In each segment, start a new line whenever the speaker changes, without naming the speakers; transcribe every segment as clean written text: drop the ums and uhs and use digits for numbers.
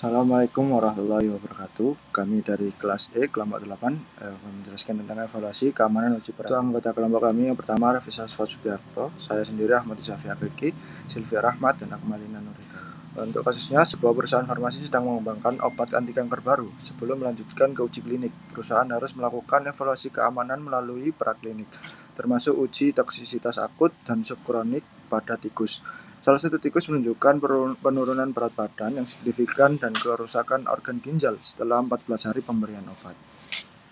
Assalamualaikum warahmatullahi wabarakatuh. Kami dari kelas E, kelompok 8, menjelaskan tentang evaluasi keamanan uji praktik. Untuk anggota kelompok kami yang pertama, Raffi Sasfa Sugiarto, saya sendiri Ahmad Isafi Akiki, Sylvia Rahmat, dan Akmalina Nurika. Untuk kasusnya, sebuah perusahaan farmasi sedang mengembangkan obat anti kanker baru. Sebelum melanjutkan ke uji klinik, perusahaan harus melakukan evaluasi keamanan melalui praklinik, termasuk uji toksisitas akut dan subkronik pada tikus. Salah satu tikus menunjukkan penurunan berat badan yang signifikan dan kerusakan organ ginjal setelah 14 hari pemberian obat.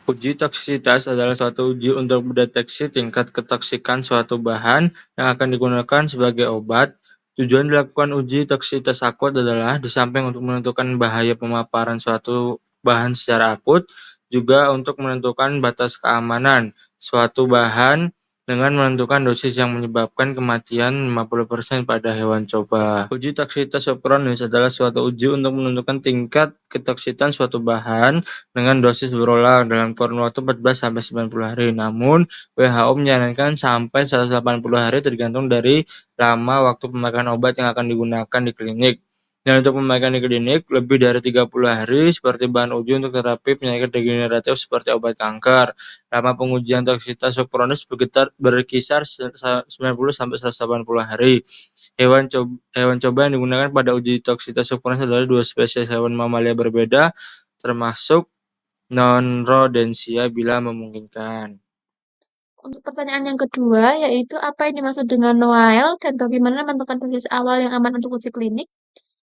Uji toksisitas adalah suatu uji untuk mendeteksi tingkat ketoksikan suatu bahan yang akan digunakan sebagai obat. Tujuan dilakukan uji toksisitas akut adalah di samping untuk menentukan bahaya pemaparan suatu bahan secara akut, juga untuk menentukan batas keamanan suatu bahan dengan menentukan dosis yang menyebabkan kematian 50% pada hewan coba. Uji toksisitas subkronis adalah suatu uji untuk menentukan tingkat ketoksikan suatu bahan dengan dosis berulang dalam kurun waktu 14-90 hari. Namun, WHO menyarankan sampai 180 hari tergantung dari lama waktu pemakaian obat yang akan digunakan di klinik. Dan untuk pemakaian di klinik, lebih dari 30 hari seperti bahan uji untuk terapi penyakit degeneratif seperti obat kanker. Lama pengujian toksisitas subkronis berkisar 90-180 hari. Hewan coba yang digunakan pada uji toksisitas subkronis adalah dua spesies hewan mamalia berbeda, termasuk non-rodensia bila memungkinkan.
Untuk pertanyaan yang kedua, yaitu apa yang dimaksud dengan NOAEL dan bagaimana menentukan dosis awal yang aman untuk uji klinik?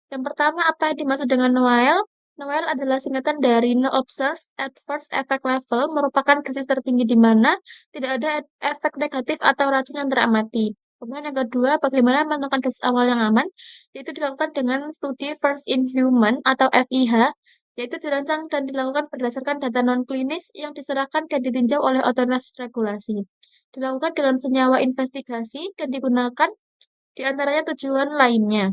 Yang pertama, apa yang dimaksud dengan NOAEL? NOAEL adalah singkatan dari No Observed Adverse Effect Level, merupakan dosis tertinggi di mana tidak ada efek negatif atau racun yang teramati. Kemudian yang kedua, bagaimana menentukan dosis awal yang aman? Yaitu dilakukan dengan studi First in Human atau FIH, yaitu dirancang dan dilakukan berdasarkan data non-klinis yang diserahkan dan ditinjau oleh otoritas regulasi. Dilakukan dengan senyawa investigasi dan digunakan di antaranya tujuan lainnya.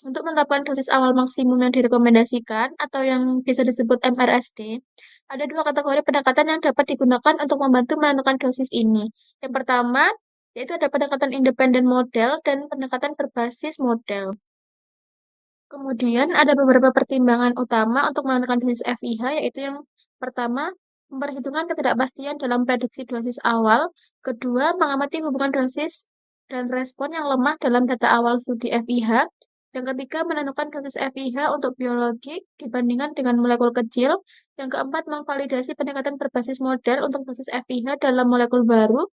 Untuk menetapkan dosis awal maksimum yang direkomendasikan atau yang bisa disebut MRSD, ada dua kategori pendekatan yang dapat digunakan untuk membantu menentukan dosis ini. Yang pertama, yaitu ada pendekatan independen model dan pendekatan berbasis model. Kemudian ada beberapa pertimbangan utama untuk menentukan dosis FIH, yaitu yang pertama, memperhitungkan ketidakpastian dalam prediksi dosis awal. Kedua, mengamati hubungan dosis dan respon yang lemah dalam data awal studi FIH. Yang ketiga, menentukan dosis FIH untuk biologi dibandingkan dengan molekul kecil. Yang keempat, memvalidasi pendekatan berbasis model untuk dosis FIH dalam molekul baru.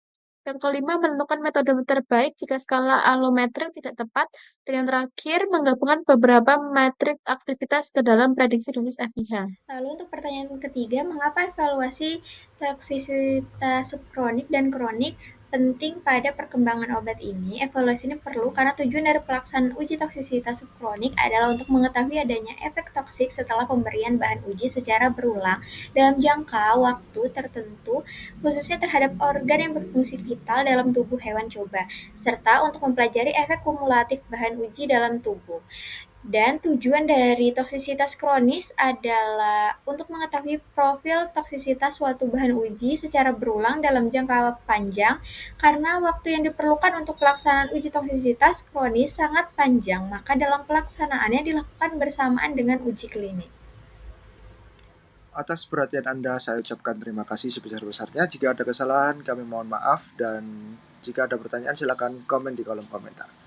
Yang kelima, menentukan metode terbaik jika skala allometrik tidak tepat. Dan yang terakhir, menggabungkan beberapa metrik aktivitas ke dalam prediksi dosis FIH.
Lalu untuk pertanyaan ketiga, mengapa evaluasi toksisitas subkronik dan kronik penting pada perkembangan obat ini? Evaluasi ini perlu karena tujuan dari pelaksanaan uji toksisitas subkronik adalah untuk mengetahui adanya efek toksik setelah pemberian bahan uji secara berulang dalam jangka waktu tertentu, khususnya terhadap organ yang berfungsi vital dalam tubuh hewan coba, serta untuk mempelajari efek kumulatif bahan uji dalam tubuh. Dan tujuan dari toksisitas kronis adalah untuk mengetahui profil toksisitas suatu bahan uji secara berulang dalam jangka panjang, karena waktu yang diperlukan untuk pelaksanaan uji toksisitas kronis sangat panjang, maka dalam pelaksanaannya dilakukan bersamaan dengan uji klinik.
Atas perhatian Anda, saya ucapkan terima kasih sebesar-besarnya. Jika ada kesalahan, kami mohon maaf. Dan jika ada pertanyaan, silakan komen di kolom komentar.